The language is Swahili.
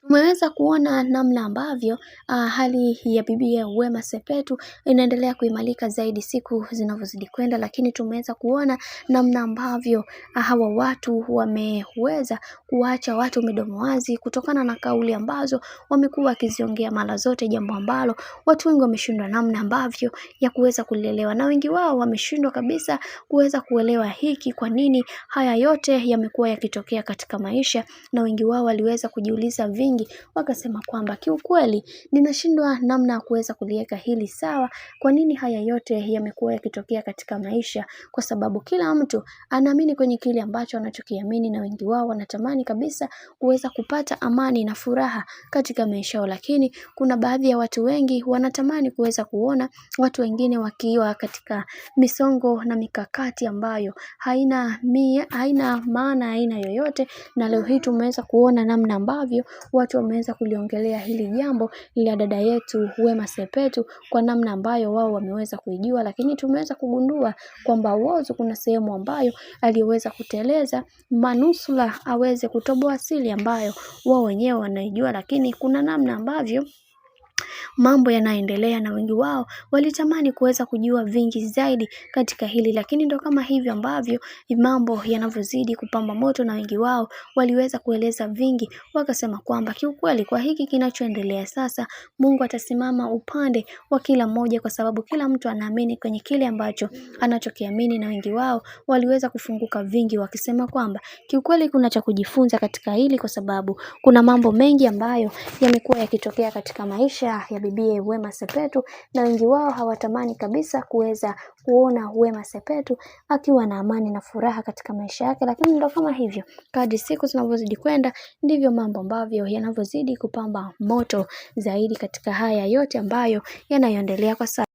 Tumeweza kuona namna ambavyo hali ya bibi Wema Sepetu inaendelea kuimarika zaidi siku zinavyozidi kwenda, lakini tumeweza kuona namna ambavyo hawa watu wameweza kuacha watu midomo wazi kutokana na kauli ambazo wamekuwa wakiziongea mara zote, jambo ambalo watu wengi wameshindwa namna ambavyo ya kuweza kulielewa, na wengi wao wameshindwa kabisa kuweza kuelewa hiki kwa nini haya yote yamekuwa yakitokea katika maisha, na wengi wao waliweza kujiuliza vingi, wakasema kwamba kiukweli ninashindwa namna ya kuweza kuliweka hili sawa. Kwa nini haya yote yamekuwa yakitokea katika maisha? Kwa sababu kila mtu anaamini kwenye kile ambacho anachokiamini, na wengi wao wanatamani kabisa kuweza kupata amani na furaha katika maisha yao, lakini kuna baadhi ya watu wengi wanatamani kuweza kuona watu wengine wakiwa katika misongo na mikakati ambayo haina maana, haina yoyote. Na leo hii tumeweza kuona namna ambavyo watu wameweza kuliongelea hili jambo la dada yetu Wema Sepetu kwa namna ambayo wao wameweza kuijua, lakini tumeweza kugundua kwamba Whozu kuna sehemu ambayo aliweza kuteleza manusura aweze kutoboa siri ambayo wao wenyewe wanaijua, lakini kuna namna ambavyo mambo yanaendelea, na wengi wao walitamani kuweza kujua vingi zaidi katika hili, lakini ndo kama hivyo ambavyo mambo yanavyozidi kupamba moto, na wengi wao waliweza kueleza vingi, wakasema kwamba kiukweli kwa hiki kinachoendelea sasa, Mungu atasimama upande wa kila mmoja, kwa sababu kila mtu anaamini kwenye kile ambacho anachokiamini, na wengi wao waliweza kufunguka vingi wakisema kwamba kiukweli kuna cha kujifunza katika hili, kwa sababu kuna mambo mengi ambayo yamekuwa yakitokea katika maisha ya bibi Wema Sepetu, na wengi wao hawatamani kabisa kuweza kuona Wema Sepetu akiwa na amani na furaha katika maisha yake. Lakini ndo kama hivyo, kadri siku zinavyozidi kwenda ndivyo mambo ambavyo yanavyozidi kupamba moto zaidi katika haya yote ambayo yanayoendelea kwa sasa.